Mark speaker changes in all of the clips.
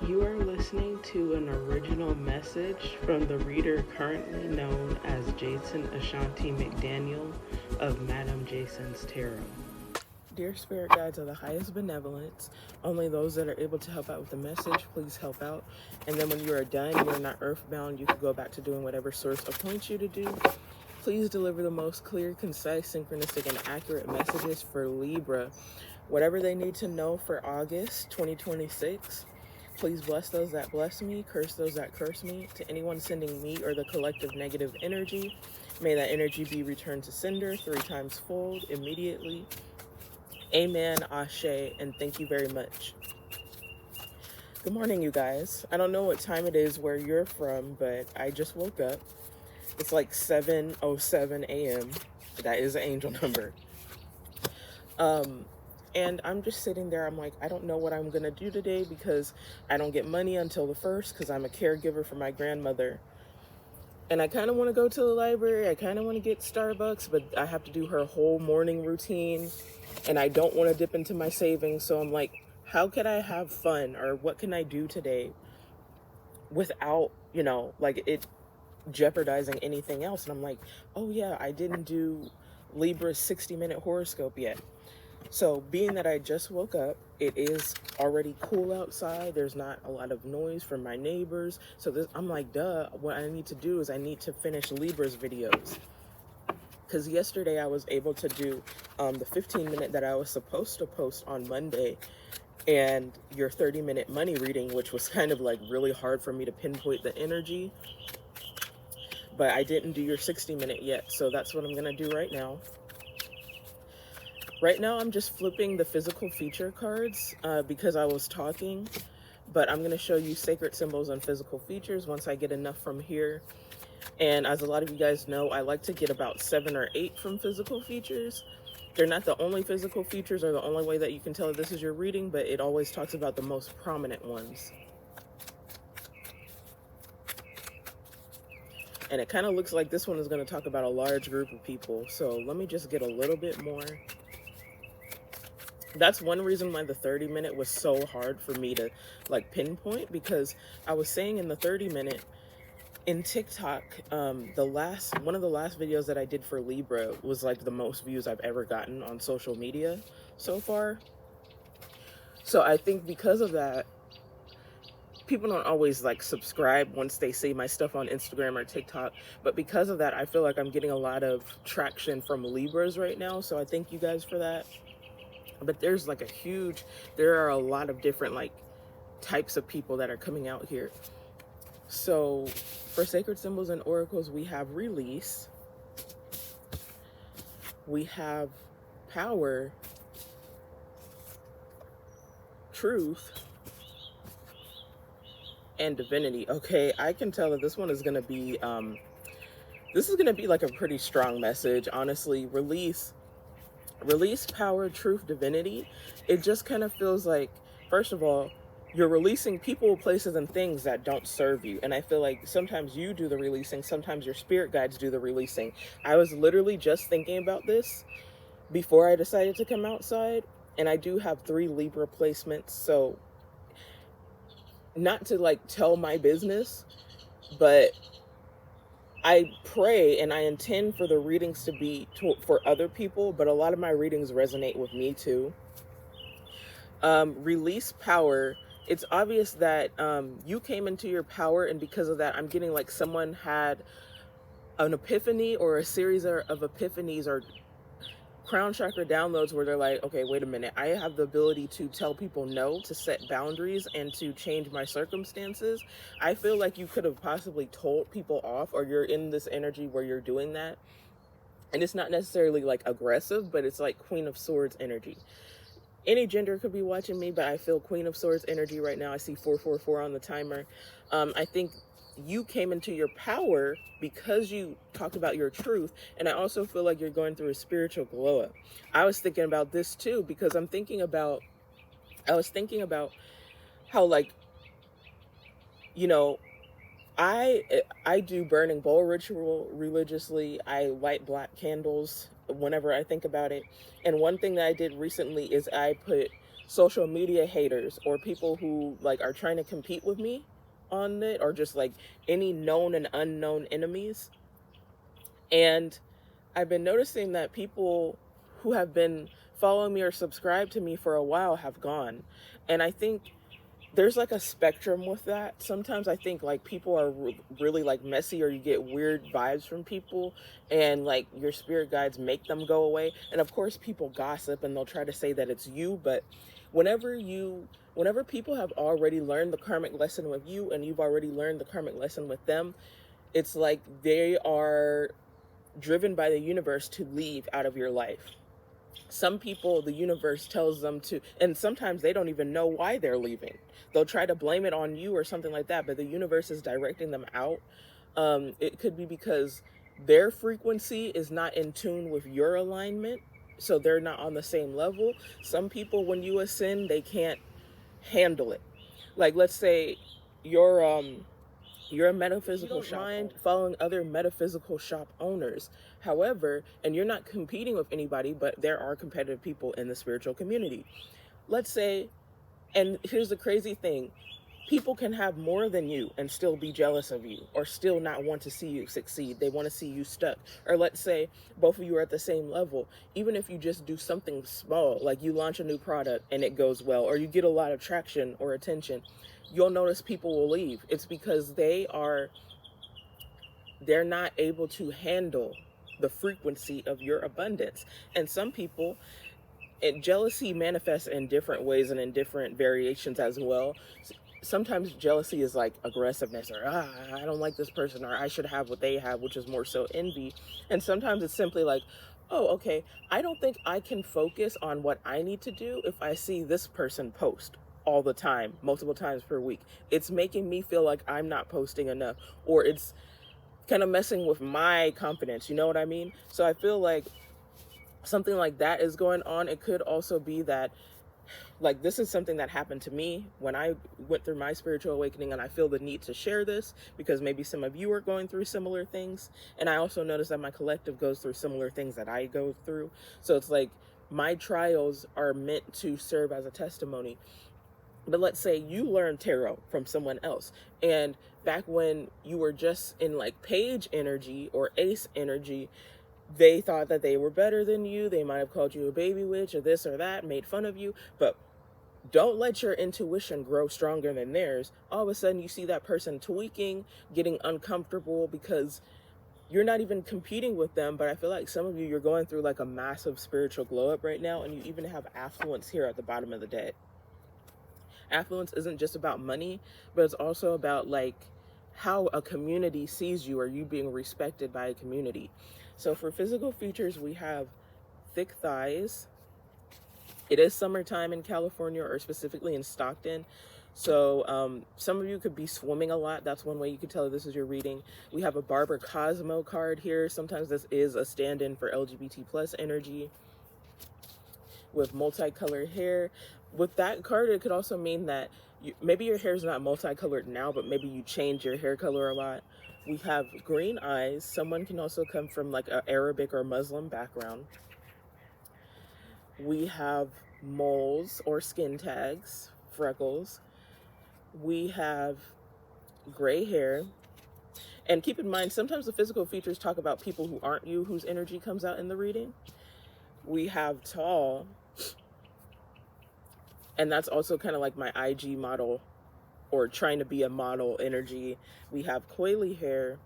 Speaker 1: You are listening to an original message from the reader currently known as Jason Ashanti McDaniel of Madam Jason's Tarot. Dear spirit guides of the highest benevolence, only those that are able to help out with the message, please help out. And then when you are done, you're not earthbound, you can go back to doing whatever source appoints you to do. Please deliver the most clear, concise, synchronistic, and accurate messages for Libra. Whatever they need to know for August 2026. Please bless those that bless me, curse those that curse me. To anyone sending me or the collective negative energy, may that energy be returned to sender 3 times fold immediately. Amen, Ashe, and thank you very much. Good morning, you guys. I don't know what time it is where you're from, but I just woke up. It's like 7:07 a.m. That is an angel number. And I'm just sitting there. I'm like, I don't know what I'm going to do today because I don't get money until the 1st because I'm a caregiver for my grandmother. And I kind of want to go to the library. I kind of want to get Starbucks, but I have to do her whole morning routine. And I don't want to dip into my savings. So I'm like, how can I have fun? Or what can I do today without, like it jeopardizing anything else? And I'm like, oh yeah, I didn't do Libra's 60-minute horoscope yet. So being that I just woke up, it is already cool outside. There's not a lot of noise from my neighbors. So I'm like, duh, what I need to do is I need to finish Libra's videos. Because yesterday I was able to do the 15-minute that I was supposed to post on Monday and your 30-minute money reading, which was kind of like really hard for me to pinpoint the energy. But I didn't do your 60-minute yet. So that's what I'm going to do right now. Right now, I'm just flipping the physical feature cards because I was talking, but I'm going to show you sacred symbols and physical features once I get enough from here. And as a lot of you guys know, I like to get about 7 or 8 from physical features. They're not the only physical features or the only way that you can tell if this is your reading, but it always talks about the most prominent ones. And it kind of looks like this one is going to talk about a large group of people. So let me just get a little bit more. That's one reason why the 30-minute was so hard for me to like pinpoint, because I was saying in the 30-minute in TikTok, one of the last videos that I did for Libra was like the most views I've ever gotten on social media so far. So I think because of that, people don't always like subscribe once they see my stuff on Instagram or TikTok, but because of that, I feel like I'm getting a lot of traction from Libras right now. So I thank you guys for that. But there's like there are a lot of different like types of people that are coming out here. So for sacred symbols and oracles, we have release, we have power, truth, and divinity. Okay, I can tell that this one is going to be, like a pretty strong message, honestly. Release, power, truth, divinity. It just kind of feels like, first of all, you're releasing people, places, and things that don't serve you. And I feel like sometimes you do the releasing, sometimes your spirit guides do the releasing. I was literally just thinking about this before I decided to come outside. And I do have 3 Libra placements. So not to like tell my business, but I pray and I intend for the readings to be for other people, but a lot of my readings resonate with me too. Release power. It's obvious that you came into your power, and because of that, I'm getting like someone had an epiphany or a series of epiphanies or crown chakra downloads where they're like, okay, wait a minute, I have the ability to tell people no, to set boundaries, and to change my circumstances. I feel like you could have possibly told people off, or you're in this energy where you're doing that. And it's not necessarily like aggressive, but it's like Queen of Swords energy. Any gender could be watching me, but I feel Queen of Swords energy right now. I see 444 on the timer. I think you came into your power because you talked about your truth. And I also feel like you're going through a spiritual glow up. I was thinking about this too, because I was thinking about how, like, I do burning bowl ritual religiously. I light black candles whenever I think about it. And one thing that I did recently is I put social media haters or people who like are trying to compete with me on it, or just like any known and unknown enemies. And I've been noticing that people who have been following me or subscribed to me for a while have gone. And I think there's like a spectrum with that. Sometimes I think like people are really like messy, or you get weird vibes from people, and like your spirit guides make them go away. And of course people gossip and they'll try to say that it's you, but whenever people have already learned the karmic lesson with you and you've already learned the karmic lesson with them, it's like they are driven by the universe to leave out of your life. Some people, the universe tells them to, and sometimes they don't even know why they're leaving. They'll try to blame it on you or something like that, but the universe is directing them out. It could be because their frequency is not in tune with your alignment, so they're not on the same level. Some people, when you ascend, they can't handle it. Like, let's say you're a metaphysical shop mind following other metaphysical shop owners. However, and you're not competing with anybody, but there are competitive people in the spiritual community. Let's say, and here's the crazy thing, people can have more than you and still be jealous of you, or still not want to see you succeed. They want to see you stuck. Or let's say both of you are at the same level. Even if you just do something small, like you launch a new product and it goes well, or you get a lot of traction or attention, you'll notice people will leave. It's because they're not able to handle the frequency of your abundance. And some people, jealousy manifests in different ways and in different variations as well. Sometimes jealousy is like aggressiveness, or I don't like this person, or I should have what they have, which is more so envy. And sometimes it's simply like, oh, okay, I don't think I can focus on what I need to do if I see this person post all the time, multiple times per week. It's making me feel like I'm not posting enough, or it's kind of messing with my confidence. You know what I mean? So I feel like something like that is going on. It could also be that, like, this is something that happened to me when I went through my spiritual awakening, and I feel the need to share this because maybe some of you are going through similar things. And I also notice that my collective goes through similar things that I go through. So it's like my trials are meant to serve as a testimony. But let's say you learned tarot from someone else, and back when you were just in like page energy or ace energy, they thought that they were better than you. They might have called you a baby witch or this or that, made fun of you. But don't let your intuition grow stronger than theirs. All of a sudden you see that person tweaking, getting uncomfortable because you're not even competing with them. But I feel like some of you, you're going through like a massive spiritual glow up right now, and you even have affluence here at the bottom of the deck. Affluence isn't just about money, but it's also about like how a community sees you, or you being respected by a community. So for physical features, we have thick thighs. It is summertime in California, or specifically in Stockton. So some of you could be swimming a lot. That's one way you could tell this is your reading. We have a Barber Cosmo card here. Sometimes this is a stand-in for LGBT plus energy with multicolored hair. With that card, it could also mean that maybe your hair is not multicolored now, but maybe you change your hair color a lot. We have green eyes. Someone can also come from like an Arabic or Muslim background. We have moles or skin tags, freckles. We have gray hair. And keep in mind, sometimes the physical features talk about people who aren't you, whose energy comes out in the reading. We have tall. And that's also kind of like my IG model, or trying to be a model energy. We have coily hair,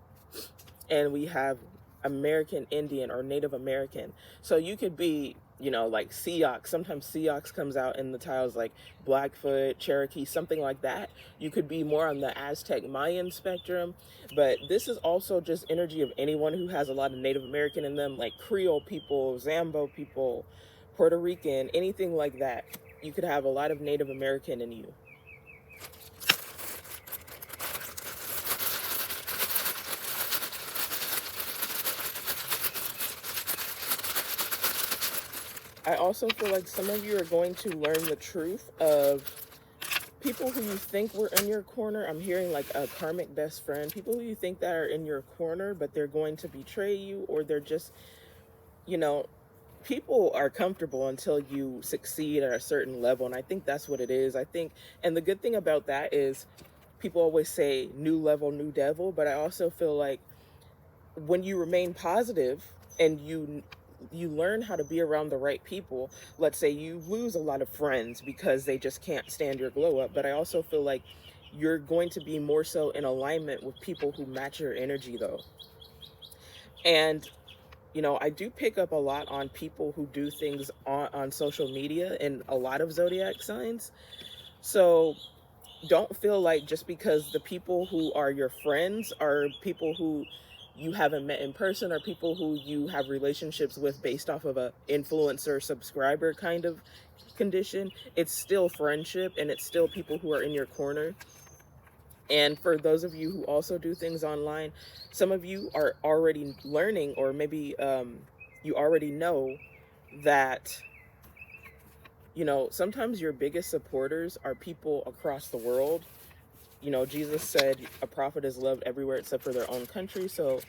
Speaker 1: and we have American Indian or Native American. So you could be, you know, like Sioux. Sometimes Sioux comes out in the tiles, like Blackfoot, Cherokee, something like that. You could be more on the Aztec Mayan spectrum. But this is also just energy of anyone who has a lot of Native American in them, like Creole people, Zambo people, Puerto Rican, anything like that. You could have a lot of Native American in you. I also feel like some of you are going to learn the truth of people who you think were in your corner. I'm hearing like a karmic best friend. People who you think that are in your corner, but they're going to betray you, or they're just, you know, people are comfortable until you succeed at a certain level. And I think that's what it is. I think, and the good thing about that is people always say new level, new devil. But I also feel like when you remain positive and you learn how to be around the right people, let's say you lose a lot of friends because they just can't stand your glow up. But I also feel like you're going to be more so in alignment with people who match your energy though. And you know, I do pick up a lot on people who do things on social media and a lot of zodiac signs. So don't feel like just because the people who are your friends are people who you haven't met in person or people who you have relationships with based off of a influencer subscriber kind of condition, it's still friendship and it's still people who are in your corner. And for those of you who also do things online, some of you are already learning, or maybe you already know that, you know, sometimes your biggest supporters are people across the world. You know, Jesus said a prophet is loved everywhere except for their own country. So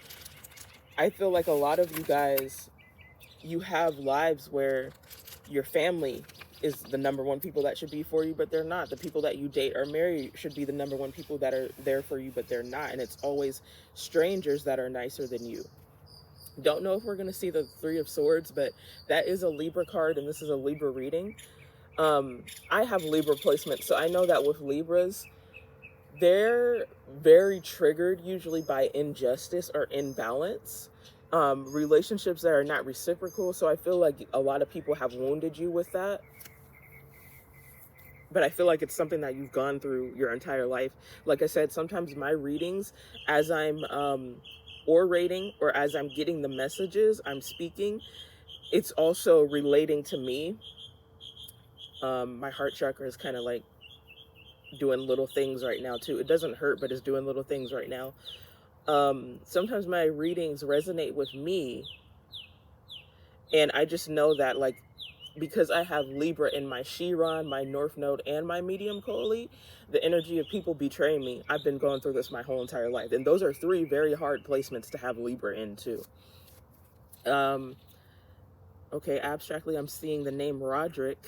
Speaker 1: I feel like a lot of you guys, you have lives where your family is the number one people that should be for you, but they're not. The people that you date or marry should be the number one people that are there for you, but they're not. And it's always strangers that are nicer than you. Don't know if we're going to see the Three of Swords, but that is a Libra card, and this is a Libra reading. I have Libra placement, so I know that with Libras, they're very triggered usually by injustice or imbalance, relationships that are not reciprocal. So I feel like a lot of people have wounded you with that, but I feel like it's something that you've gone through your entire life. Like I said, sometimes my readings, as I'm orating or as I'm getting the messages I'm speaking, it's also relating to me. My heart chakra is kind of like doing little things right now too. It doesn't hurt, but it's doing little things right now. Sometimes my readings resonate with me, and I just know that, like, because I have Libra in my Chiron, my North Node, and my Medium Kaale, the energy of people betraying me. I've been going through this my whole entire life, and those are three very hard placements to have Libra in too. Okay, abstractly, I'm seeing the name Roderick.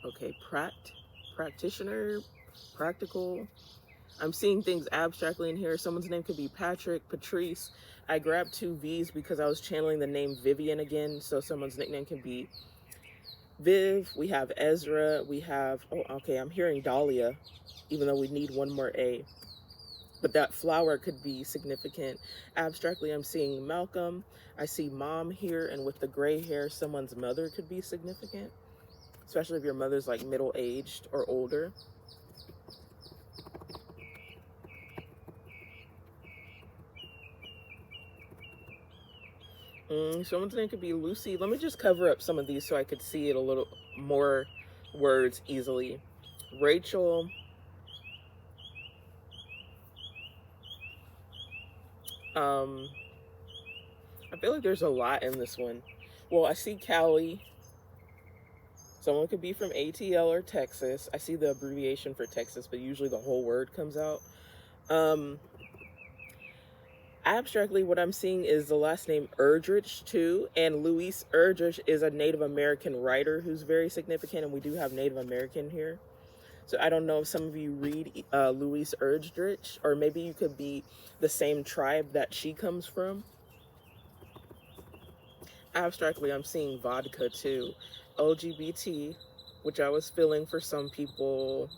Speaker 1: Okay, practitioner, practical. I'm seeing things abstractly in here. Someone's name could be Patrick, Patrice. I grabbed two V's because I was channeling the name Vivian again. So someone's nickname can be Viv. We have Ezra. We have, oh, okay, I'm hearing Dahlia, even though we need one more A. But that flower could be significant. Abstractly, I'm seeing Malcolm. I see mom here, and with the gray hair, someone's mother could be significant, especially if your mother's like middle-aged or older. Someone's name could be Lucy. Let me just cover up some of these so I could see it a little more words easily. Rachel. I feel like there's a lot in this one. Well, I see Kaale. Someone could be from ATL or Texas. I see the abbreviation for Texas, but usually the whole word comes out. Abstractly, what I'm seeing is the last name Erdrich too, and Louise Erdrich is a Native American writer who's very significant, and we do have Native American here. So I don't know if some of you read Louise Erdrich, or maybe you could be the same tribe that she comes from. Abstractly, I'm seeing vodka too. LGBT, which I was feeling for some people.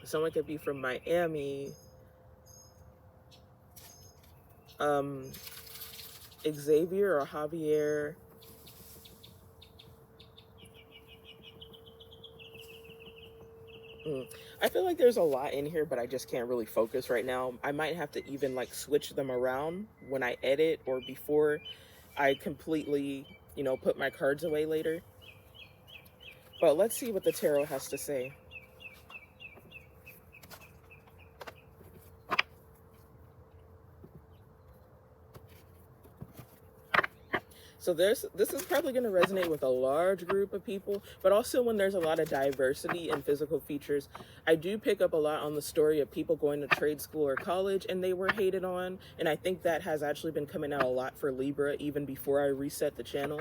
Speaker 1: Someone could be from Miami. Xavier or Javier. I feel like there's a lot in here, but I just can't really focus right now. I might have to even like switch them around when I edit or before I completely, you know, put my cards away later. But let's see what the tarot has to say. So this is probably going to resonate with a large group of people, but also when there's a lot of diversity in physical features. I do pick up a lot on the story of people going to trade school or college and they were hated on, and I think that has actually been coming out a lot for Libra even before I reset the channel.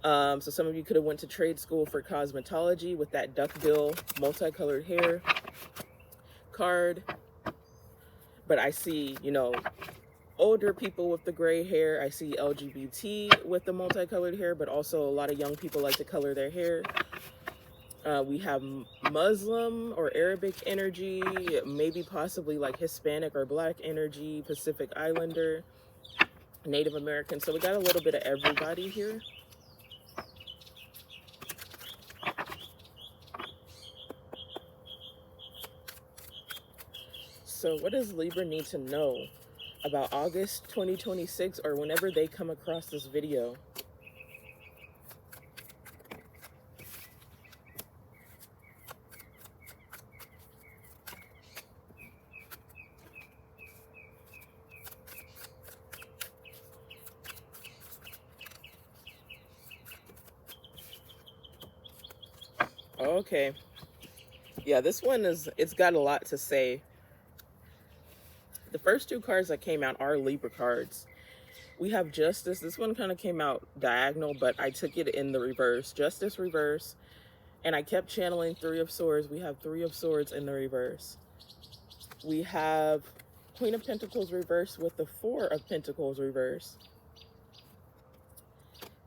Speaker 1: So some of you could have went to trade school for cosmetology with that duckbill multicolored hair card, but I see, you know, older people with the gray hair. I see LGBT with the multicolored hair, but also a lot of young people like to color their hair. We have Muslim or Arabic energy, maybe possibly like Hispanic or Black energy, Pacific Islander, Native American. So we got a little bit of everybody here. So what does Libra need to know about August 2026 or whenever they come across this video? Okay. Yeah, this one it's got a lot to say. The first two cards that came out are Libra cards. We have Justice. This one kind of came out diagonal, but I took it in the reverse. Justice reverse. And I kept channeling Three of Swords. We have Three of Swords in the reverse. We have Queen of Pentacles reverse with the Four of Pentacles reverse.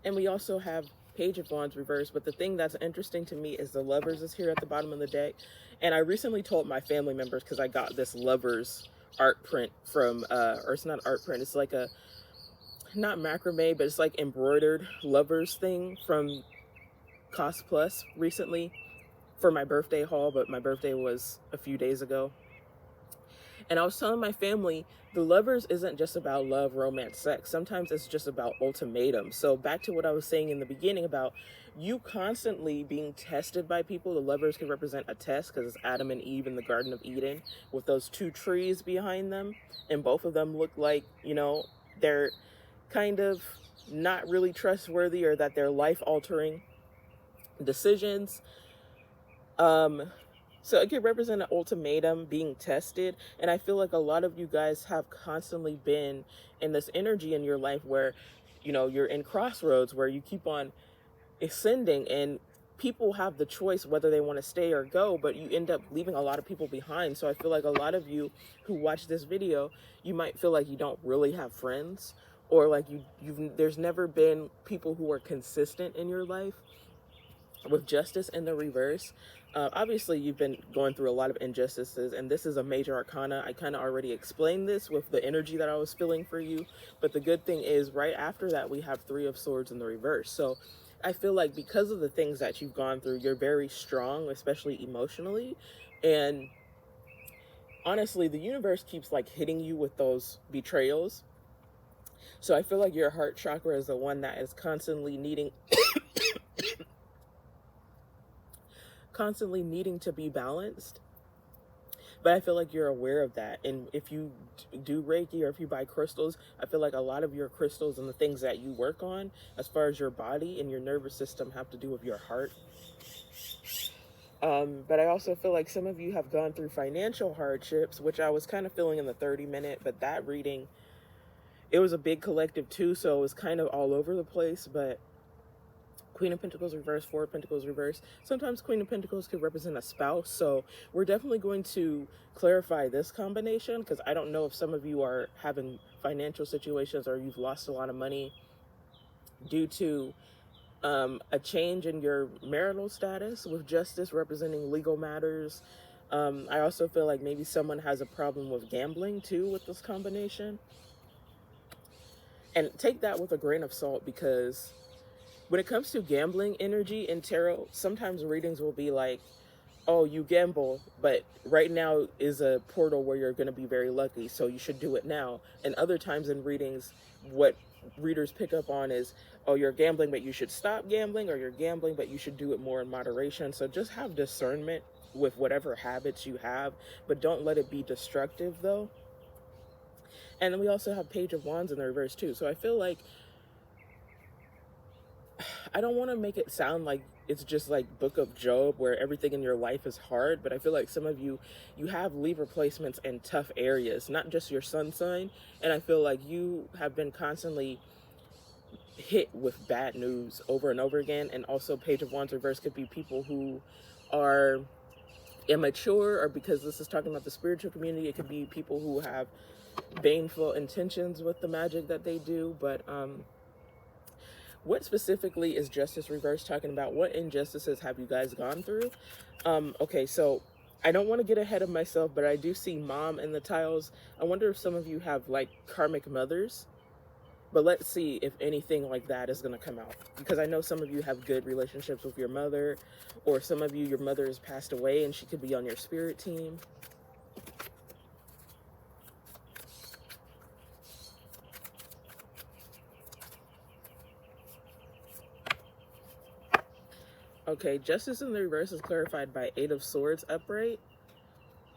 Speaker 1: And we also have Page of Wands reverse. But the thing that's interesting to me is the Lovers is here at the bottom of the deck. And I recently told my family members, because I got this Lovers art print from, or it's not art print, it's like a, not macrame, but it's like embroidered Lovers thing from Cost Plus recently for my birthday haul, but my birthday was a few days ago. And I was telling my family, the Lovers isn't just about love, romance, sex. Sometimes it's just about ultimatums. So back to what I was saying in the beginning about you constantly being tested by people. The Lovers can represent a test because it's Adam and Eve in the Garden of Eden with those two trees behind them. And both of them look like, you know, they're kind of not really trustworthy or that they're life-altering decisions. So it could represent an ultimatum being tested. And I feel like a lot of you guys have constantly been in this energy in your life where, you know, you're in crossroads where you keep on ascending and people have the choice whether they want to stay or go, but you end up leaving a lot of people behind. So I feel like a lot of you who watch this video, you might feel like you don't really have friends, or like there's never been people who are consistent in your life. With Justice in the reverse, obviously you've been going through a lot of injustices, and this is a major arcana. I kind of already explained this with the energy that I was feeling for you, but the good thing is right after that we have Three of Swords in the reverse. So I feel like because of the things that you've gone through, you're very strong, especially emotionally. And honestly, the universe keeps like hitting you with those betrayals. So I feel like your heart chakra is the one that is constantly needing to be balanced. But I feel like you're aware of that. And if you do Reiki or if you buy crystals, I feel like a lot of your crystals and the things that you work on as far as your body and your nervous system have to do with your heart. But I also feel like some of you have gone through financial hardships, which I was kind of feeling in the 30-minute, but that reading, it was a big collective too, so it was kind of all over the place. But Queen of Pentacles reverse, Four of Pentacles reverse. Sometimes Queen of Pentacles could represent a spouse. So we're definitely going to clarify this combination, because I don't know if some of you are having financial situations or you've lost a lot of money due to a change in your marital status, with Justice representing legal matters. I also feel like maybe someone has a problem with gambling too with this combination. And take that with a grain of salt, because when it comes to gambling energy in tarot, sometimes readings will be like, oh, you gamble, but right now is a portal where you're going to be very lucky, so you should do it now. And other times in readings, what readers pick up on is, oh, you're gambling, but you should stop gambling, or you're gambling, but you should do it more in moderation. So just have discernment with whatever habits you have, but don't let it be destructive though. And then we also have Page of Wands in the reverse too. So I feel like I don't want to make it sound like it's just like Book of Job where everything in your life is hard, but I feel like some of you have Libra placements in tough areas, not just your sun sign, and I feel like you have been constantly hit with bad news over and over again. And also Page of Wands reverse could be people who are immature, or because this is talking about the spiritual community, it could be people who have baneful intentions with the magic that they do. But what specifically is Justice reverse talking about? What injustices have you guys gone through? Okay, so I don't want to get ahead of myself, but I do see mom in the tiles. I wonder if some of you have like karmic mothers, but let's see if anything like that is going to come out, because I know some of you have good relationships with your mother, or some of you, your mother has passed away and she could be on your spirit team. Okay, Justice in the reverse is clarified by 8 of Swords upright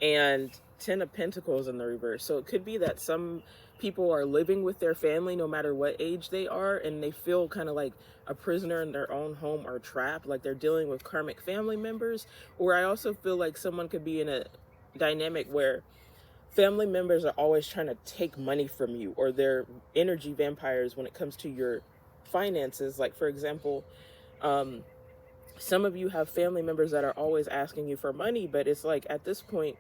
Speaker 1: and 10 of Pentacles in the reverse. So it could be that some people are living with their family no matter what age they are, and they feel kind of like a prisoner in their own home or trapped, like they're dealing with karmic family members. Or I also feel like someone could be in a dynamic where family members are always trying to take money from you, or they're energy vampires when it comes to your finances. Like, for example, some of you have family members that are always asking you for money, but it's like at this point,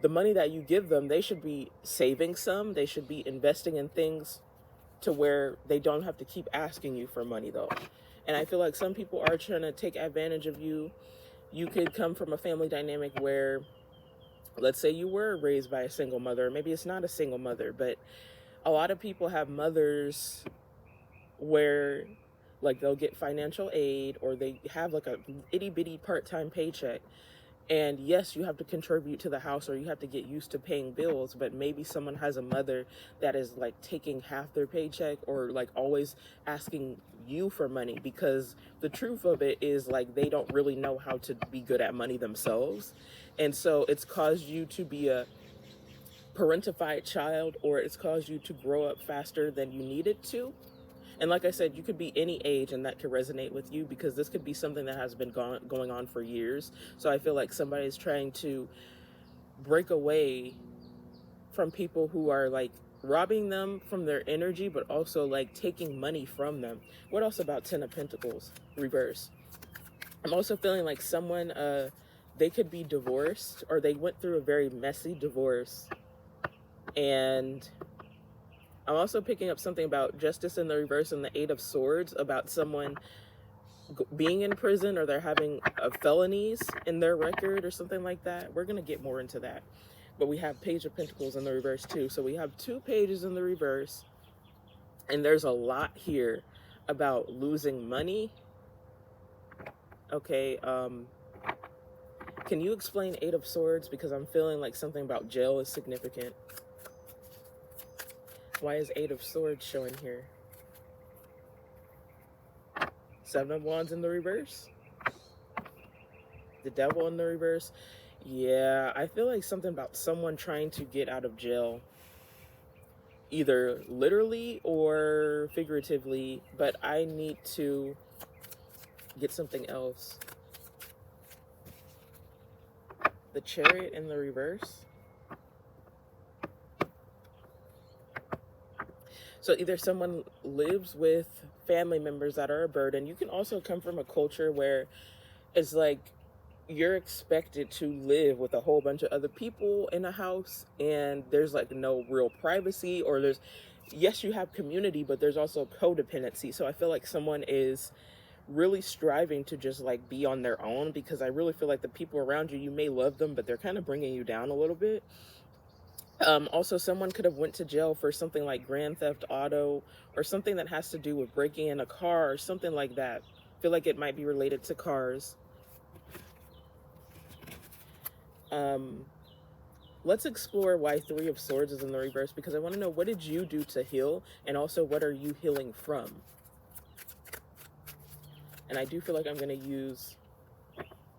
Speaker 1: the money that you give them, they should be saving some. They should be investing in things to where they don't have to keep asking you for money, though. And I feel like some people are trying to take advantage of you. You could come from a family dynamic where, let's say you were raised by a single mother. Maybe it's not a single mother, but a lot of people have mothers where like they'll get financial aid, or they have like a itty bitty part-time paycheck. And yes, you have to contribute to the house, or you have to get used to paying bills, but maybe someone has a mother that is like taking half their paycheck, or like always asking you for money, because the truth of it is like they don't really know how to be good at money themselves. And so it's caused you to be a parentified child, or it's caused you to grow up faster than you needed to. And like I said, you could be any age and that could resonate with you, because this could be something that has been going on for years. So I feel like somebody's trying to break away from people who are like robbing them from their energy, but also like taking money from them. What else about 10 of Pentacles reverse? I'm also feeling like someone, they could be divorced, or they went through a very messy divorce. And I'm also picking up something about Justice in the reverse and the 8 of Swords, about someone being in prison, or they're having felonies in their record or something like that. We're going to get more into that. But we have Page of Pentacles in the reverse too. So we have 2 pages in the reverse. And there's a lot here about losing money. Okay, can you explain 8 of Swords? Because I'm feeling like something about jail is significant. Why is 8 of Swords showing here? 7 of Wands in the reverse. The Devil in the reverse. Yeah, I feel like something about someone trying to get out of jail. Either literally or figuratively. But I need to get something else. The Chariot in the reverse. So either someone lives with family members that are a burden. You can also come from a culture where it's like you're expected to live with a whole bunch of other people in a house, and there's like no real privacy, or there's, yes, you have community, but there's also codependency. So I feel like someone is really striving to just like be on their own, because I really feel like the people around you, you may love them, but they're kind of bringing you down a little bit. Also, someone could have went to jail for something like grand theft auto, or something that has to do with breaking in a car or something like that. I feel like it might be related to cars. Let's explore why 3 of Swords is in the reverse, because I want to know, what did you do to heal, and also what are you healing from? And I do feel like I'm going to use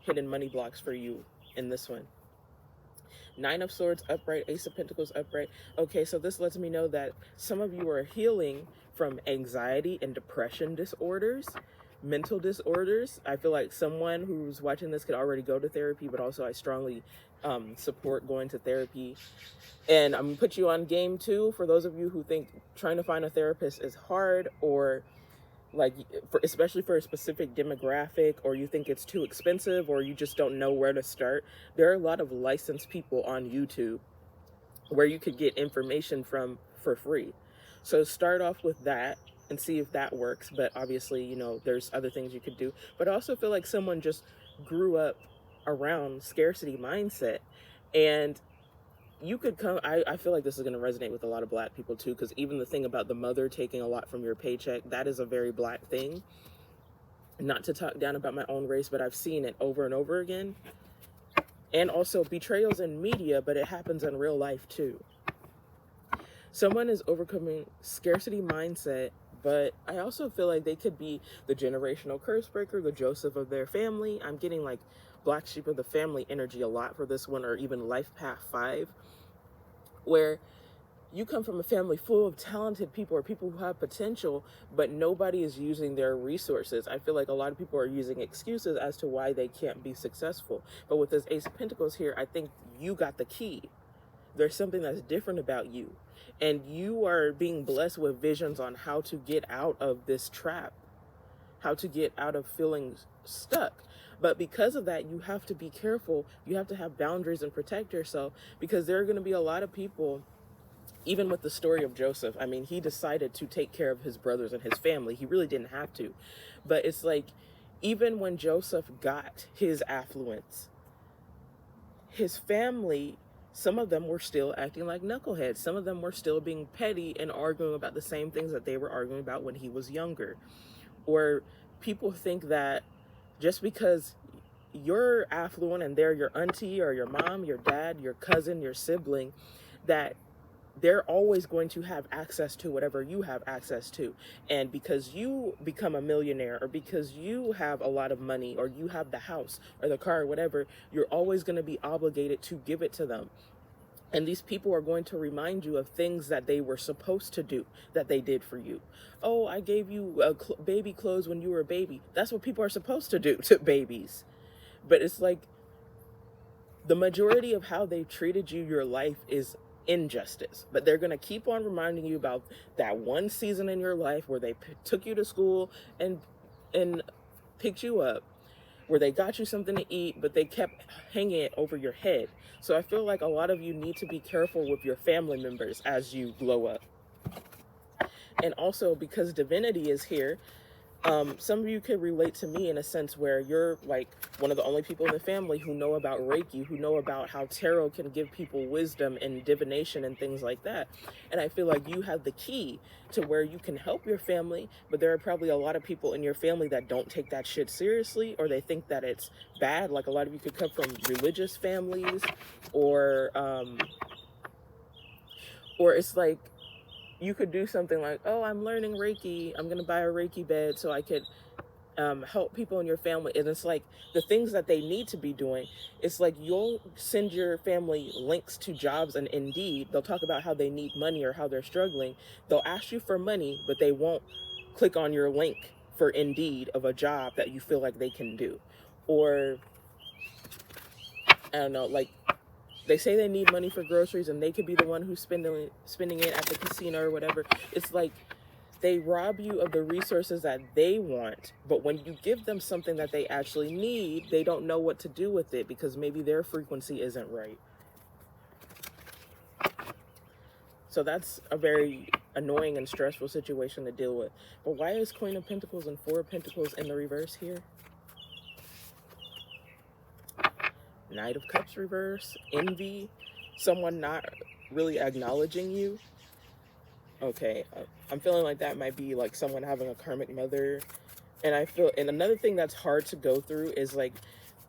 Speaker 1: hidden money blocks for you in this one. 9 of Swords upright, Ace of Pentacles upright. Okay, so this lets me know that some of you are healing from anxiety and depression disorders. mental disorders. I feel like someone who's watching this could already go to therapy, but also I strongly support going to therapy. And I'm gonna put you on game too for those of you who think trying to find a therapist is hard, or like especially for a specific demographic, or you think it's too expensive, or you just don't know where to start. There are a lot of licensed people on YouTube where you could get information from for free. So start off with that and see if that works. But obviously, you know, there's other things you could do. But I also feel like someone just grew up around scarcity mindset, and you could come, I feel like this is going to resonate with a lot of Black people too, because even the thing about the mother taking a lot from your paycheck, that is a very Black thing. Not to talk down about my own race, but I've seen it over and over again. And also betrayals in media, but it happens in real life too. Someone is overcoming scarcity mindset, but I also feel like they could be the generational curse breaker, the Joseph of their family. I'm getting like Black sheep of the family energy a lot for this one, or even life path 5, where you come from a family full of talented people, or people who have potential, but nobody is using their resources. I feel like a lot of people are using excuses as to why they can't be successful. But with this Ace of Pentacles here, I think you got the key. There's something that's different about you, and you are being blessed with visions on how to get out of this trap, how to get out of feeling stuck. But because of that, you have to be careful. You have to have boundaries and protect yourself, because there are going to be a lot of people. Even with the story of Joseph, I mean, he decided to take care of his brothers and his family. He really didn't have to. But it's like, even when Joseph got his affluence, his family, some of them were still acting like knuckleheads. Some of them were still being petty and arguing about the same things that they were arguing about when he was younger. Or people think that just because you're affluent and they're your auntie or your mom, your dad, your cousin, your sibling, that they're always going to have access to whatever you have access to. And because you become a millionaire, or because you have a lot of money, or you have the house or the car or whatever, you're always going to be obligated to give it to them. And these people are going to remind you of things that they were supposed to do, that they did for you. Oh, I gave you baby clothes when you were a baby. That's what people are supposed to do to babies. But it's like, the majority of how they've treated you, your life, is injustice. But they're going to keep on reminding you about that one season in your life where they took you to school and picked you up, where they got you something to eat, but they kept hanging it over your head. So I feel like a lot of you need to be careful with your family members as you glow up. And also, because divinity is here, some of you could relate to me in a sense where you're like one of the only people in the family who know about Reiki, who know about how tarot can give people wisdom and divination and things like that. And I feel like you have the key to where you can help your family, but there are probably a lot of people in your family that don't take that shit seriously, or they think that it's bad. Like, a lot of you could come from religious families, or it's like, you could do something like, oh, I'm learning Reiki. I'm going to buy a Reiki bed so I could help people in your family. And it's like, the things that they need to be doing, it's like, you'll send your family links to jobs and Indeed. They'll talk about how they need money or how they're struggling. They'll ask you for money, but they won't click on your link for Indeed of a job that you feel like they can do. Or, I don't know, like, they say they need money for groceries, and they could be the one who's spending it at the casino or whatever. It's like, they rob you of the resources that they want, but when you give them something that they actually need, they don't know what to do with it, because maybe their frequency isn't right. So that's a very annoying and stressful situation to deal with. But why is Queen of Pentacles and Four of Pentacles in the reverse here? Knight of Cups reverse, envy, someone not really acknowledging you. Okay, I'm feeling like that might be like someone having a karmic mother. And and another thing that's hard to go through is like,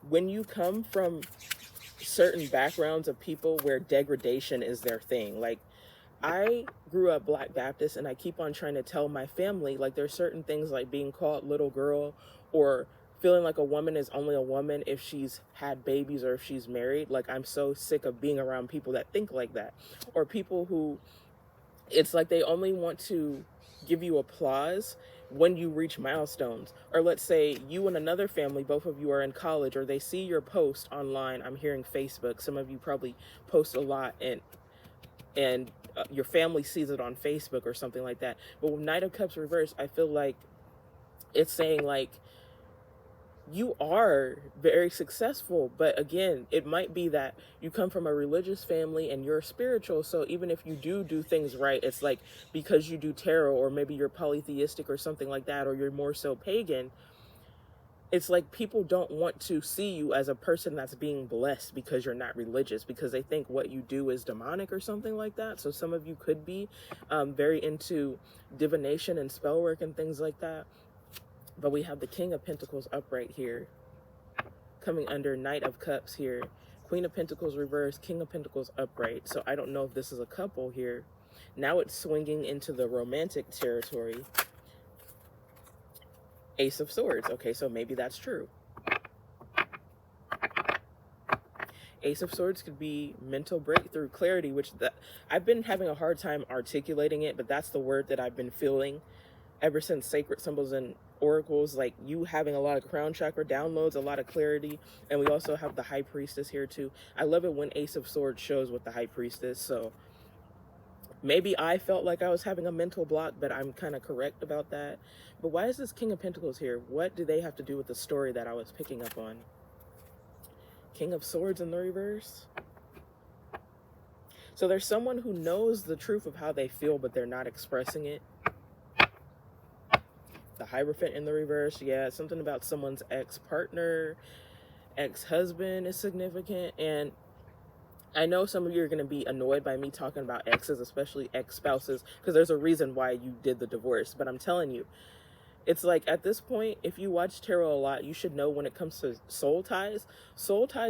Speaker 1: when you come from certain backgrounds of people where degradation is their thing. Like, I grew up Black Baptist, and I keep on trying to tell my family, like, there's certain things like being called little girl, or feeling like a woman is only a woman if she's had babies or if she's married. Like, I'm so sick of being around people that think like that. Or people who, it's like they only want to give you applause when you reach milestones. Or let's say you and another family, both of you are in college, or they see your post online. I'm hearing Facebook. Some of you probably post a lot, and your family sees it on Facebook or something like that. But with Knight of Cups reversed, I feel like it's saying like, you are very successful, but again, it might be that you come from a religious family and you're spiritual. So even if you do things right, it's like because you do tarot, or maybe you're polytheistic or something like that, or you're more so pagan, it's like people don't want to see you as a person that's being blessed because you're not religious, because they think what you do is demonic or something like that. So some of you could be very into divination and spell work and things like that. But we have the King of Pentacles upright here, coming under Knight of Cups here, Queen of Pentacles reversed, King of Pentacles upright. So I don't know if this is a couple here. Now it's swinging into the romantic territory. Ace of Swords. Okay, so maybe that's true. Ace of Swords could be mental breakthrough, clarity, which I've been having a hard time articulating it, but that's the word that I've been feeling ever since Sacred Symbols and Oracles, like you having a lot of crown chakra downloads, a lot of clarity. And we also have the High Priestess here too. I love it when Ace of Swords shows with the High Priestess. So maybe I felt like I was having a mental block, but I'm kind of correct about that. But why is this King of Pentacles here? What do they have to do with the story that I was picking up on? King of Swords in the reverse. So there's someone who knows the truth of how they feel, but they're not expressing it. The Hierophant in the reverse. Yeah, something about someone's ex-partner, ex-husband is significant. And I know some of you are going to be annoyed by me talking about exes, especially ex-spouses, because there's a reason why you did the divorce. But I'm telling you, it's like at this point, if you watch tarot a lot, you should know when it comes to soul ties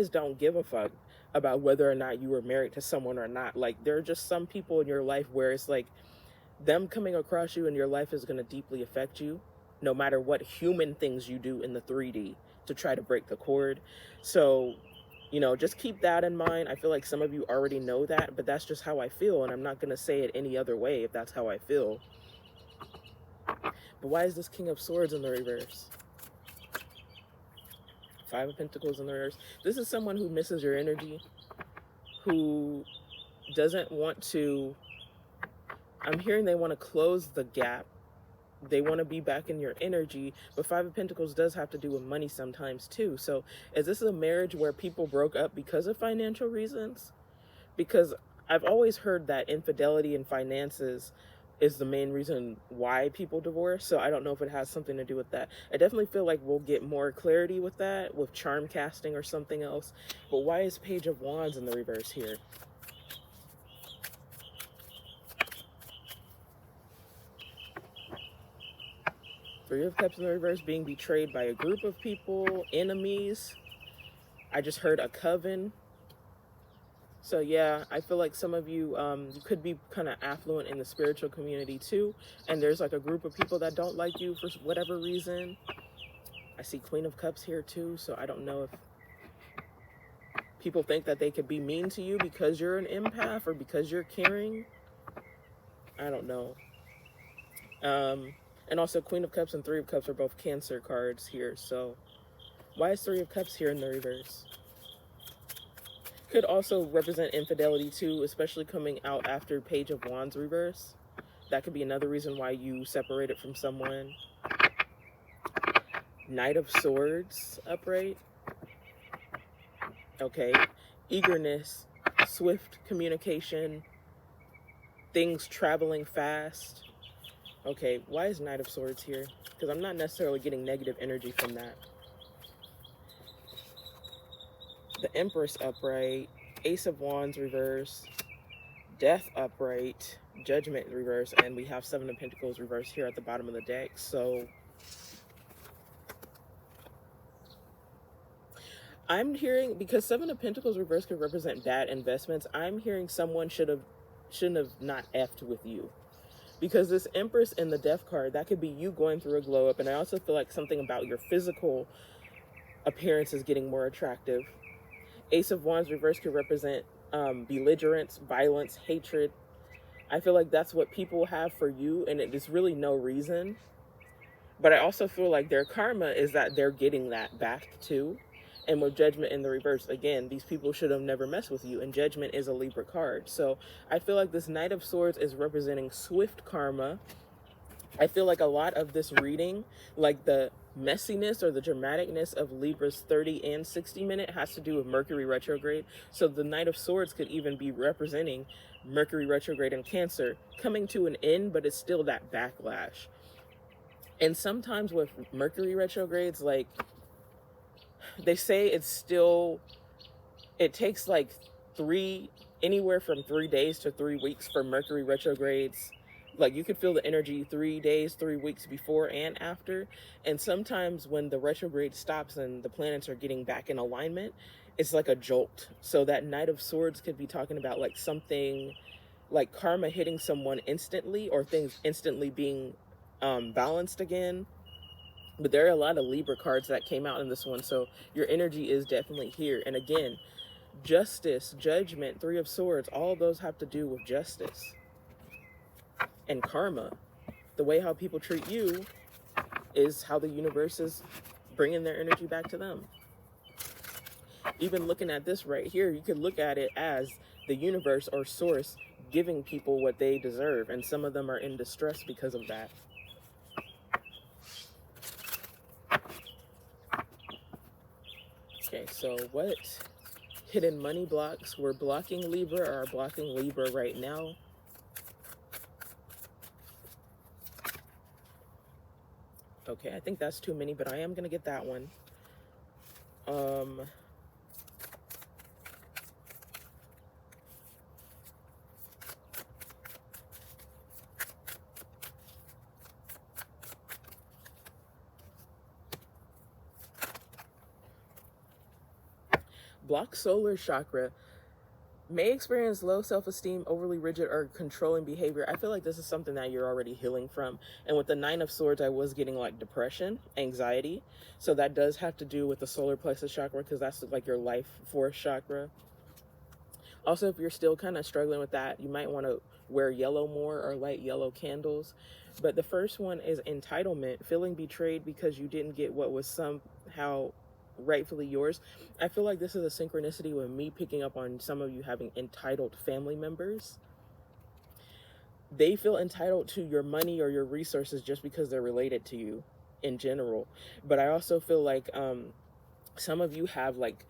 Speaker 1: don't give a fuck about whether or not you were married to someone or not. Like, there are just some people in your life where it's like them coming across you in your life is going to deeply affect you, no matter what human things you do in the 3D to try to break the cord. So, you know, just keep that in mind. I feel like some of you already know that, but that's just how I feel, and I'm not going to say it any other way if that's how I feel. But why is this King of Swords in the reverse? Five of Pentacles in the reverse. This is someone who misses your energy, who doesn't want to, I'm hearing they want to close the gap. They want to be back in your energy, but Five of Pentacles does have to do with money sometimes too. So is this a marriage where people broke up because of financial reasons? Because I've always heard that infidelity and finances is the main reason why people divorce. So I don't know if it has something to do with that. I definitely feel like we'll get more clarity with that, with charm casting or something else. But why is Page of Wands in the reverse here? Three of Cups in the reverse, being betrayed by a group of people, enemies. I just heard a coven. So yeah, I feel like some of you, you could be kind of affluent in the spiritual community too. And there's like a group of people that don't like you for whatever reason. I see Queen of Cups here too. So I don't know if people think that they could be mean to you because you're an empath or because you're caring. I don't know. And also Queen of Cups and Three of Cups are both Cancer cards here. So why is Three of Cups here in the reverse? Could also represent infidelity too, especially coming out after Page of Wands reverse. That could be another reason why you separated from someone. Knight of Swords upright. Okay. Eagerness, swift communication, things traveling fast. Okay, why is Knight of Swords here? Because I'm not necessarily getting negative energy from that. The Empress upright, Ace of Wands reverse, Death upright, Judgment reverse, and we have Seven of Pentacles reverse here at the bottom of the deck. So I'm hearing, because Seven of Pentacles reverse could represent bad investments, I'm hearing someone shouldn't have not effed with you. Because this Empress in the Death card, that could be you going through a glow up. And I also feel like something about your physical appearance is getting more attractive. Ace of Wands reverse could represent belligerence, violence, hatred. I feel like that's what people have for you, and it is really no reason. But I also feel like their karma is that they're getting that back too. And with Judgment in the reverse, again, these people should have never messed with you. And Judgment is a Libra card. So I feel like this Knight of Swords is representing swift karma. I feel like a lot of this reading, like the messiness or the dramaticness of Libra's 30 and 60 minute, has to do with Mercury retrograde. So the Knight of Swords could even be representing Mercury retrograde in Cancer coming to an end, but it's still that backlash. And sometimes with Mercury retrogrades, like they say it takes like anywhere from 3 days to 3 weeks for Mercury retrogrades. Like you could feel the energy 3 days, 3 weeks before and after. And sometimes when the retrograde stops and the planets are getting back in alignment, it's like a jolt. So that Knight of Swords could be talking about like something like karma hitting someone instantly, or things instantly being balanced again. But there are a lot of Libra cards that came out in this one, so your energy is definitely here. And again, justice, judgment, Three of Swords, all of those have to do with justice and karma. The way how people treat you is how the universe is bringing their energy back to them. Even looking at this right here, you could look at it as the universe or source giving people what they deserve, and some of them are in distress because of that. Okay, so what hidden money blocks were blocking Libra or are blocking Libra right now? Okay, I think that's too many, but I am going to get that one. Block solar chakra. May experience low self-esteem, overly rigid or controlling behavior. I feel like this is something that you're already healing from. And with the Nine of Swords, I was getting like depression, anxiety. So that does have to do with the solar plexus chakra, because that's like your life force chakra. Also, if you're still kind of struggling with that, you might want to wear yellow more or light yellow candles. But the first one is entitlement, feeling betrayed because you didn't get what was somehow rightfully yours. I feel like this is a synchronicity with me picking up on some of you having entitled family members. They feel entitled to your money or your resources just because they're related to you in general. But I also feel like some of you have like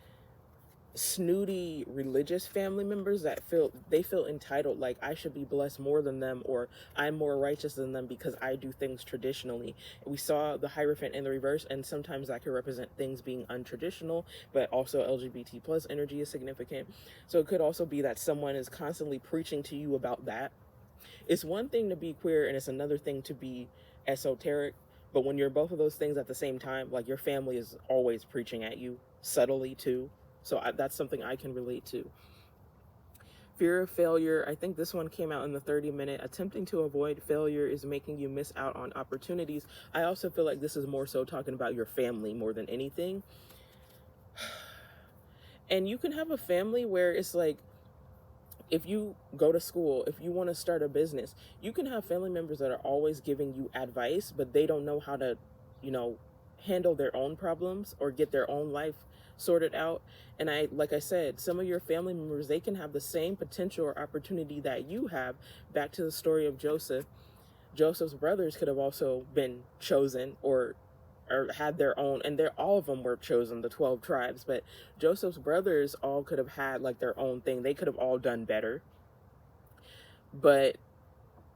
Speaker 1: snooty religious family members that feel entitled, like I should be blessed more than them, or I'm more righteous than them because I do things traditionally. We saw the Hierophant in the reverse, and sometimes that could represent things being untraditional, but also LGBT plus energy is significant. So it could also be that someone is constantly preaching to you about that. It's one thing to be queer and it's another thing to be esoteric, but when you're both of those things at the same time, like your family is always preaching at you subtly too. So that's something I can relate to. Fear of failure. I think this one came out in the 30-minute. Attempting to avoid failure is making you miss out on opportunities. I also feel like this is more so talking about your family more than anything. And you can have a family where it's like, if you go to school, if you want to start a business, you can have family members that are always giving you advice, but they don't know how to, handle their own problems or get their own life sorted out. And like I said, some of your family members, they can have the same potential or opportunity that you have. Back to the story of Joseph. Joseph's brothers could have also been chosen or had their own, and all of them were chosen, the 12 tribes, but Joseph's brothers all could have had like their own thing. They could have all done better. But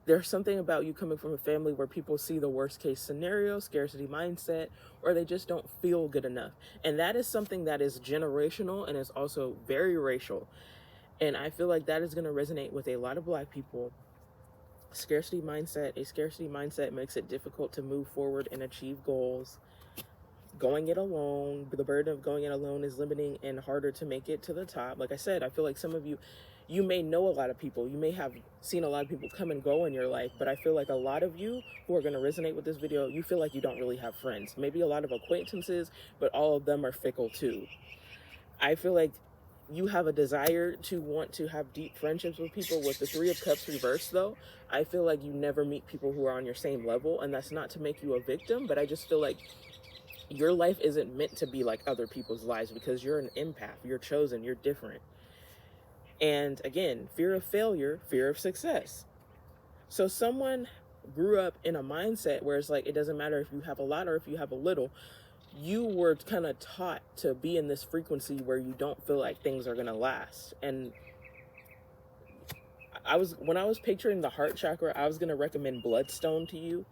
Speaker 1: there's something about you coming from a family where people see the worst case scenario, scarcity mindset, or they just don't feel good enough. And that is something that is generational and is also very racial. And I feel like that is going to resonate with a lot of Black people. A scarcity mindset makes it difficult to move forward and achieve goals. Going it alone, the burden of going it alone is limiting and harder to make it to the top. Like I said, I feel like some of you may know a lot of people. You may have seen a lot of people come and go in your life, but I feel like a lot of you who are going to resonate with this video, you feel like you don't really have friends. Maybe a lot of acquaintances, but all of them are fickle too. I feel like you have a desire to want to have deep friendships with people. With the Three of Cups reversed, though, I feel like you never meet people who are on your same level, and that's not to make you a victim, but I just feel like your life isn't meant to be like other people's lives, because you're an empath, you're chosen, you're different. And again, fear of failure, fear of success. So someone grew up in a mindset where it's like, it doesn't matter if you have a lot or if you have a little. You were kind of taught to be in this frequency where you don't feel like things are going to last. And when I was picturing the heart chakra, I was going to recommend bloodstone to you,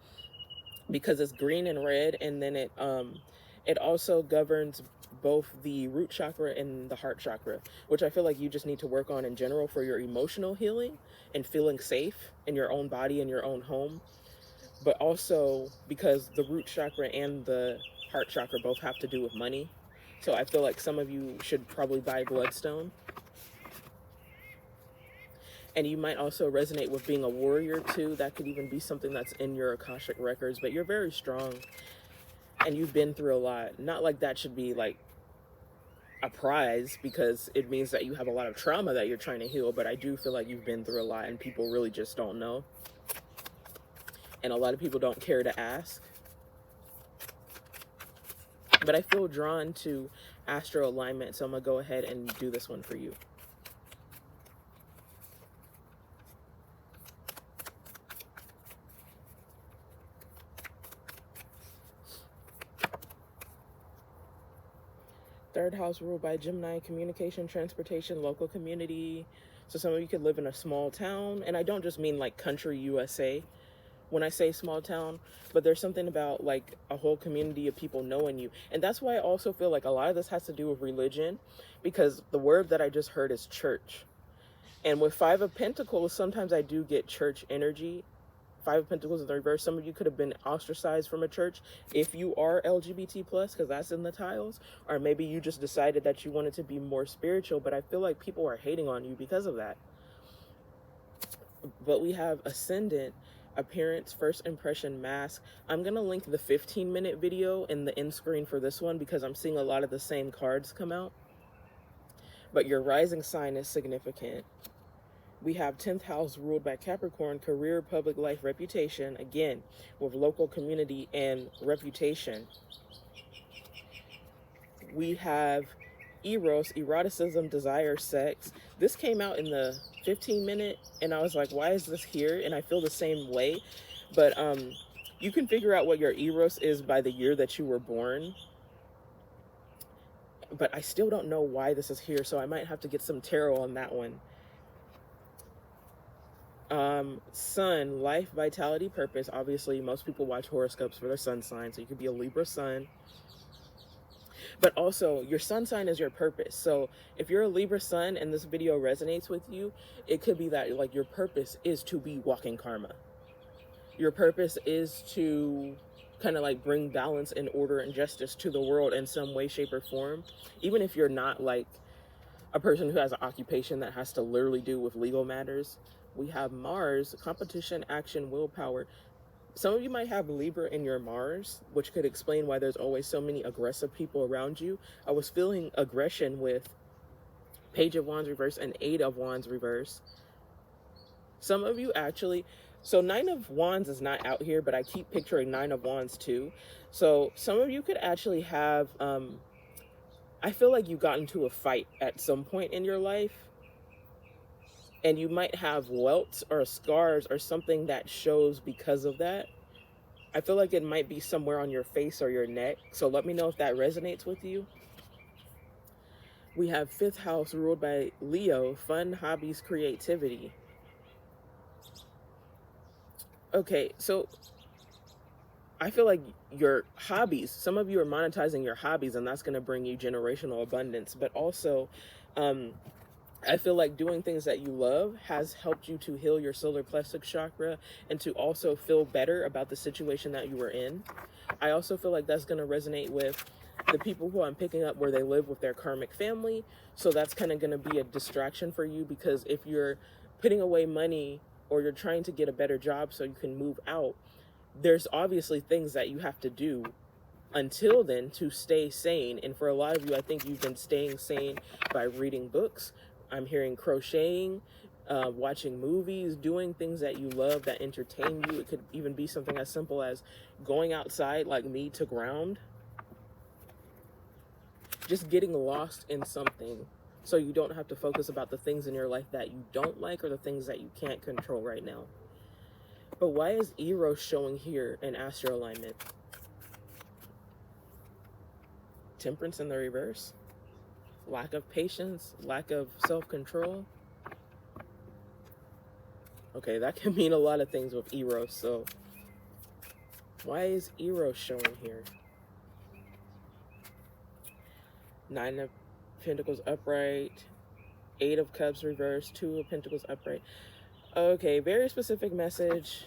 Speaker 1: because it's green and red, and then it also governs both the root chakra and the heart chakra, which I feel like you just need to work on in general for your emotional healing and feeling safe in your own body and your own home. But also because the root chakra and the heart chakra both have to do with money. So I feel like some of you should probably buy bloodstone. And you might also resonate with being a warrior too. That could even be something that's in your Akashic records. But you're very strong and you've been through a lot. Not like that should be like a prize, because it means that you have a lot of trauma that you're trying to heal. But I do feel like you've been through a lot and people really just don't know. And a lot of people don't care to ask. But I feel drawn to Astro Alignment, so I'm going to go ahead and do this one for you. Third house ruled by Gemini, communication, transportation, local community. So some of you could live in a small town. And I don't just mean like country USA when I say small town, but there's something about like a whole community of people knowing you. And that's why I also feel like a lot of this has to do with religion, because the word that I just heard is church. And with Five of Pentacles, sometimes I do get church energy. Five of Pentacles in the reverse. Some of you could have been ostracized from a church if you are LGBT+, because that's in the tiles. Or maybe you just decided that you wanted to be more spiritual, but I feel like people are hating on you because of that. But we have Ascendant, appearance, first impression, mask. I'm going to link the 15-minute video in the end screen for this one, because I'm seeing a lot of the same cards come out. But your rising sign is significant. We have 10th house ruled by Capricorn, career, public life, reputation, again, with local community and reputation. We have Eros, eroticism, desire, sex. This came out in the 15-minute, and I was like, why is this here? And I feel the same way. But you can figure out what your Eros is by the year that you were born. But I still don't know why this is here, so I might have to get some tarot on that one. Sun, life, vitality, purpose. Obviously, most people watch horoscopes for their sun sign, so you could be a Libra sun. But also, your sun sign is your purpose. So if you're a Libra sun and this video resonates with you, it could be that like your purpose is to be walking karma. Your purpose is to kind of like bring balance and order and justice to the world in some way, shape, or form. Even if you're not like a person who has an occupation that has to literally do with legal matters. We have Mars, competition, action, willpower. Some of you might have Libra in your Mars, which could explain why there's always so many aggressive people around you. I was feeling aggression with Page of Wands reverse and Eight of Wands reverse. Some of you actually, so Nine of Wands is not out here, but I keep picturing Nine of Wands too. So some of you could actually have, I feel like you got into a fight at some point in your life. And you might have welts or scars or something that shows because of that. I feel like it might be somewhere on your face or your neck. So let me know if that resonates with you. We have 5th house ruled by Leo, fun, hobbies, creativity. Okay, so I feel like your hobbies, some of you are monetizing your hobbies, and that's going to bring you generational abundance. But also, I feel like doing things that you love has helped you to heal your solar plexus chakra and to also feel better about the situation that you were in. I also feel like that's going to resonate with the people who I'm picking up where they live with their karmic family. So that's kind of going to be a distraction for you, because if you're putting away money or you're trying to get a better job so you can move out, there's obviously things that you have to do until then to stay sane. And for a lot of you, I think you've been staying sane by reading books. I'm hearing crocheting, watching movies, doing things that you love that entertain you. It could even be something as simple as going outside like me to ground. Just getting lost in something so you don't have to focus about the things in your life that you don't like or the things that you can't control right now. But why is Eros showing here in Astro Alignment? Temperance in the reverse? Lack of patience? Lack of self-control? Okay, that can mean a lot of things with Eros, so why is Eros showing here? 9 of Pentacles upright, 8 of Cups reversed, 2 of Pentacles upright. Okay, very specific message.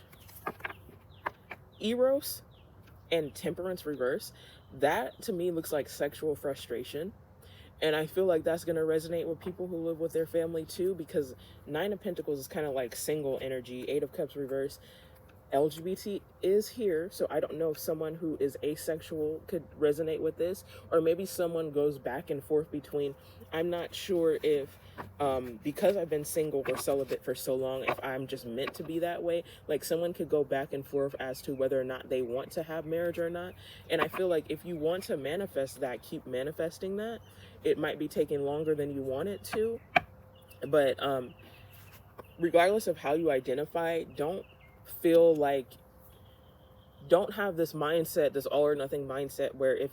Speaker 1: Eros and Temperance reverse, that to me looks like sexual frustration. And I feel like that's going to resonate with people who live with their family too, because 9 of Pentacles is kind of like single energy. 8 of Cups reverse. LGBT is here, so I don't know if someone who is asexual could resonate with this, or maybe someone goes back and forth between, I'm not sure if because I've been single or celibate for so long, if I'm just meant to be that way. Like someone could go back and forth as to whether or not they want to have marriage or not. And I feel like if you want to manifest that, keep manifesting that. It might be taking longer than you want it to, but regardless of how you identify, don't have this mindset, this all or nothing mindset where if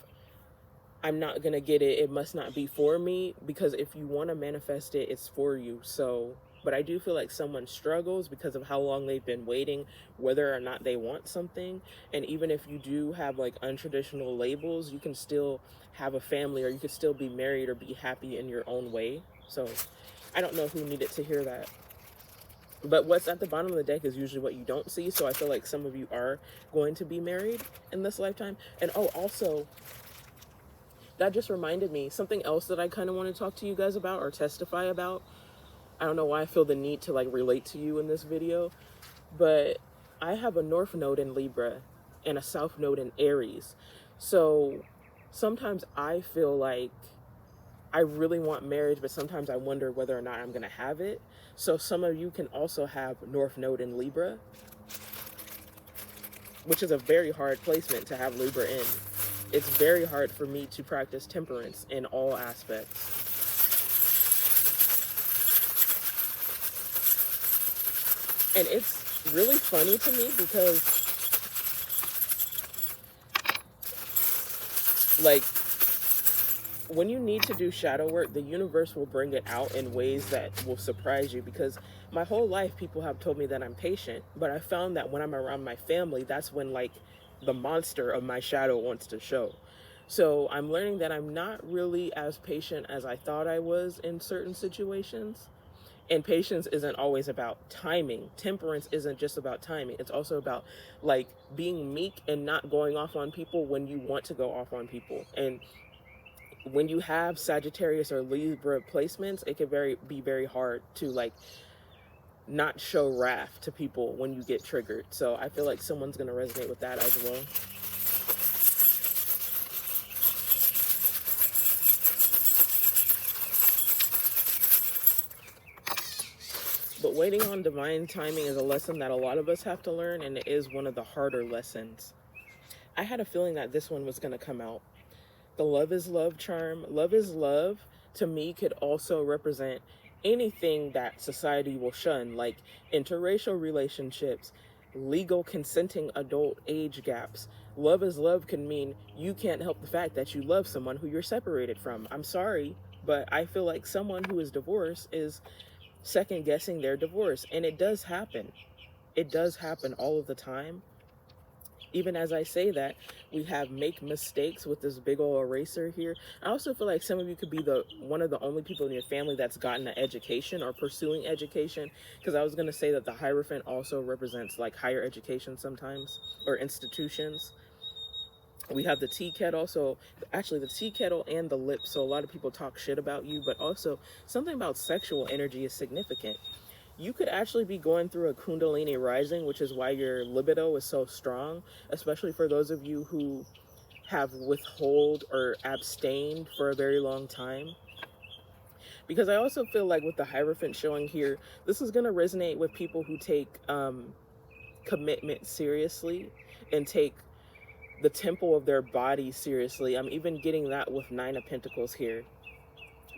Speaker 1: I'm not gonna get it, it must not be for me, because if you want to manifest it, it's for you. So, but I do feel like someone struggles because of how long they've been waiting, whether or not they want something. And even if you do have like untraditional labels, you can still have a family, or you could still be married or be happy in your own way. So I don't know who needed to hear that. But what's at the bottom of the deck is usually what you don't see. So I feel like some of you are going to be married in this lifetime. And oh, also, that just reminded me, something else that I kind of want to talk to you guys about or testify about. I don't know why I feel the need to like relate to you in this video, but I have a North Node in Libra and a South Node in Aries. So sometimes I feel like I really want marriage, but sometimes I wonder whether or not I'm going to have it. So some of you can also have North Node in Libra, which is a very hard placement to have Libra in. It's very hard for me to practice temperance in all aspects. And it's really funny to me because, like, when you need to do shadow work, the universe will bring it out in ways that will surprise you, because my whole life people have told me that I'm patient, but I found that when I'm around my family, that's when like the monster of my shadow wants to show. So I'm learning that I'm not really as patient as I thought I was in certain situations. And patience isn't always about timing. Temperance isn't just about timing. It's also about like being meek and not going off on people when you want to go off on people. And when you have Sagittarius or Libra placements, it can be very hard to like not show wrath to people when you get triggered. So I feel like someone's going to resonate with that as well. But waiting on divine timing is a lesson that a lot of us have to learn, and it is one of the harder lessons. I had a feeling that this one was going to come out. The love is love charm. Love is love, to me, could also represent anything that society will shun, like interracial relationships, legal consenting adult age gaps. Love is love can mean you can't help the fact that you love someone who you're separated from. I'm sorry, but I feel like someone who is divorced is second guessing their divorce. And it does happen. It does happen all of the time. Even as I say that, we have make mistakes with this big old eraser here. I also feel like some of you could be one of the only people in your family that's gotten an education or pursuing education, because I was going to say that the Hierophant also represents like higher education sometimes, or institutions. We have the tea kettle, so actually the tea kettle and the lips, so a lot of people talk shit about you, but also something about sexual energy is significant. You could actually be going through a Kundalini rising, which is why your libido is so strong, especially for those of you who have withhold or abstained for a very long time. Because I also feel like with the Hierophant showing here, this is going to resonate with people who take commitment seriously and take the temple of their body seriously. I'm even getting that with Nine of Pentacles here.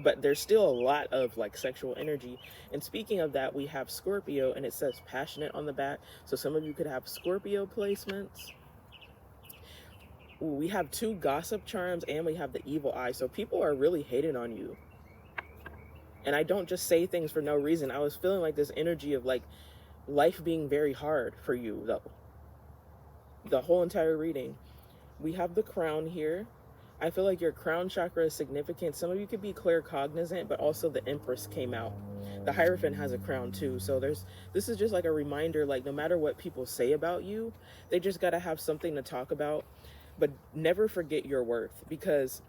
Speaker 1: But there's still a lot of like sexual energy. And speaking of that, we have Scorpio, and it says passionate on the back. So some of you could have Scorpio placements. Ooh, we have 2 gossip charms, and we have the evil eye. So people are really hating on you. And I don't just say things for no reason. I was feeling like this energy of like life being very hard for you though. The whole entire reading. We have the crown here. I feel like your crown chakra is significant. Some of you could be claircognizant, but also the Empress came out. The Hierophant has a crown too. So this is just like a reminder, like no matter what people say about you, they just got to have something to talk about. But never forget your worth, because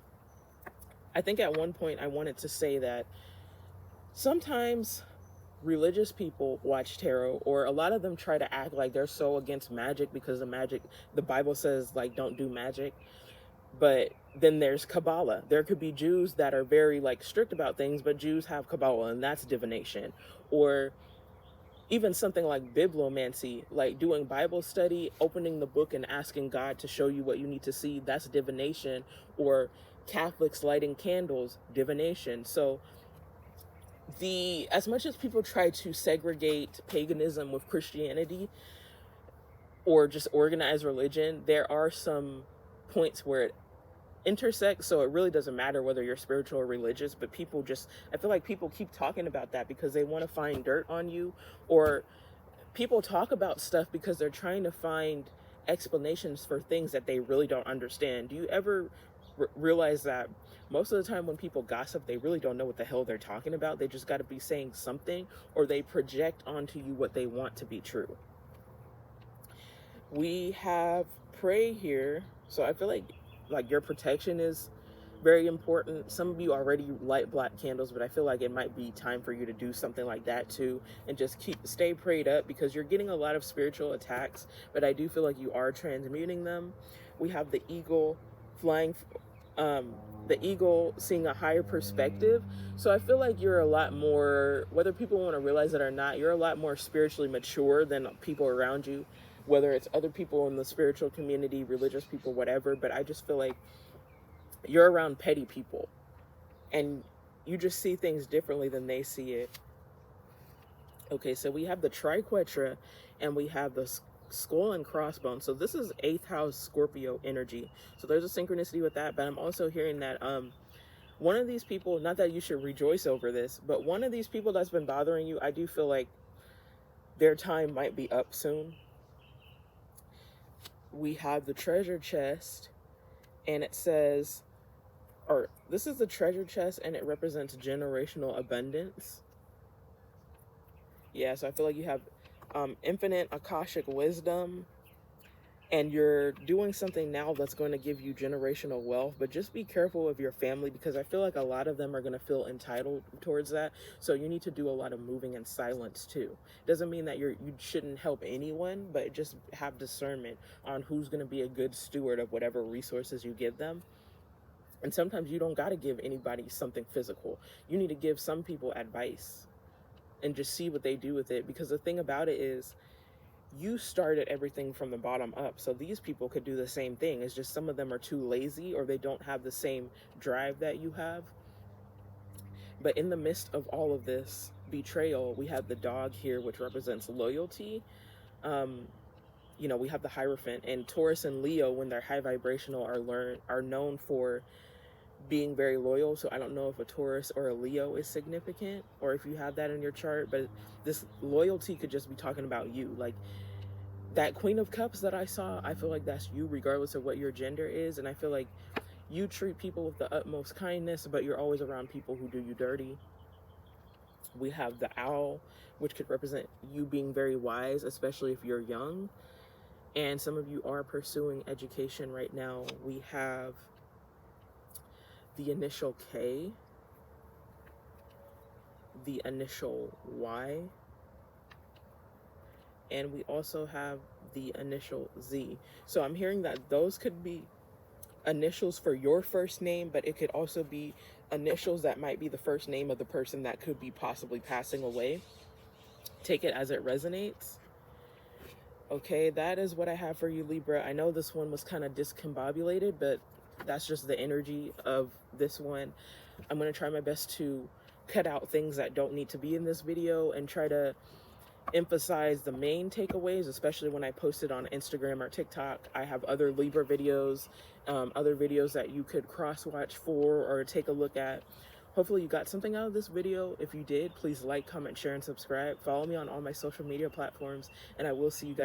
Speaker 1: I think at one point I wanted to say that sometimes religious people watch tarot, or a lot of them try to act like they're so against magic because the Bible says like don't do magic. But then there's Kabbalah. There could be Jews that are very like strict about things, but Jews have Kabbalah, and that's divination. Or even something like bibliomancy, like doing Bible study, opening the book and asking God to show you what you need to see, that's divination. Or Catholics lighting candles, divination. So as much as people try to segregate paganism with Christianity or just organized religion, there are some points where it intersects. So it really doesn't matter whether you're spiritual or religious, but I feel like people keep talking about that because they want to find dirt on you, or people talk about stuff because they're trying to find explanations for things that they really don't understand. Do you ever realize that most of the time when people gossip, they really don't know what the hell they're talking about? They just got to be saying something, or they project onto you what they want to be true. We have pray here. So I feel like your protection is very important. Some of you already light black candles, but I feel like it might be time for you to do something like that too, and just stay prayed up, because you're getting a lot of spiritual attacks, but I do feel like you are transmuting them. We have the eagle flying, the eagle seeing a higher perspective. So I feel like you're a lot more, whether people want to realize it or not, you're a lot more spiritually mature than people around you, whether it's other people in the spiritual community, religious people, whatever. But I just feel like you're around petty people, and you just see things differently than they see it. Okay, so we have the triquetra, and we have the skull and crossbones. So this is 8th house Scorpio energy. So there's a synchronicity with that, but I'm also hearing that one of these people, not that you should rejoice over this, but one of these people that's been bothering you, I do feel like their time might be up soon. We have the treasure chest, and it says, or this is the treasure chest, and it represents generational abundance. Yeah, so I feel like you have infinite Akashic wisdom, and you're doing something now that's going to give you generational wealth. But just be careful of your family, because I feel like a lot of them are going to feel entitled towards that. So you need to do a lot of moving in silence too. Doesn't mean that you shouldn't help anyone, but just have discernment on who's going to be a good steward of whatever resources you give them. And sometimes you don't got to give anybody something physical. You need to give some people advice and just see what they do with it. Because the thing about it is, you started everything from the bottom up. So these people could do the same thing. It's just some of them are too lazy, or they don't have the same drive that you have. But in the midst of all of this betrayal, we have the dog here, which represents loyalty. You know, we have the Hierophant, and Taurus and Leo, when they're high vibrational, are known for being very loyal. So I don't know if a Taurus or a Leo is significant, or if you have that in your chart, but this loyalty could just be talking about you. Like that Queen of Cups that I saw, I feel like that's you regardless of what your gender is. And I feel like you treat people with the utmost kindness, but you're always around people who do you dirty. We have the owl, which could represent you being very wise, especially if you're young. And some of you are pursuing education right now. We have the initial K, the initial Y, and we also have the initial Z. So I'm hearing that those could be initials for your first name, but it could also be initials that might be the first name of the person that could be possibly passing away. Take it as it resonates. Okay, that is what I have for you, Libra. I know this one was kind of discombobulated, but that's just the energy of this one. I'm going to try my best to cut out things that don't need to be in this video and try to emphasize the main takeaways, especially when I post it on Instagram or TikTok. I have other Libra videos, other videos that you could cross-watch for or take a look at. Hopefully you got something out of this video. If you did, please like, comment, share, and subscribe. Follow me on all my social media platforms, and I will see you guys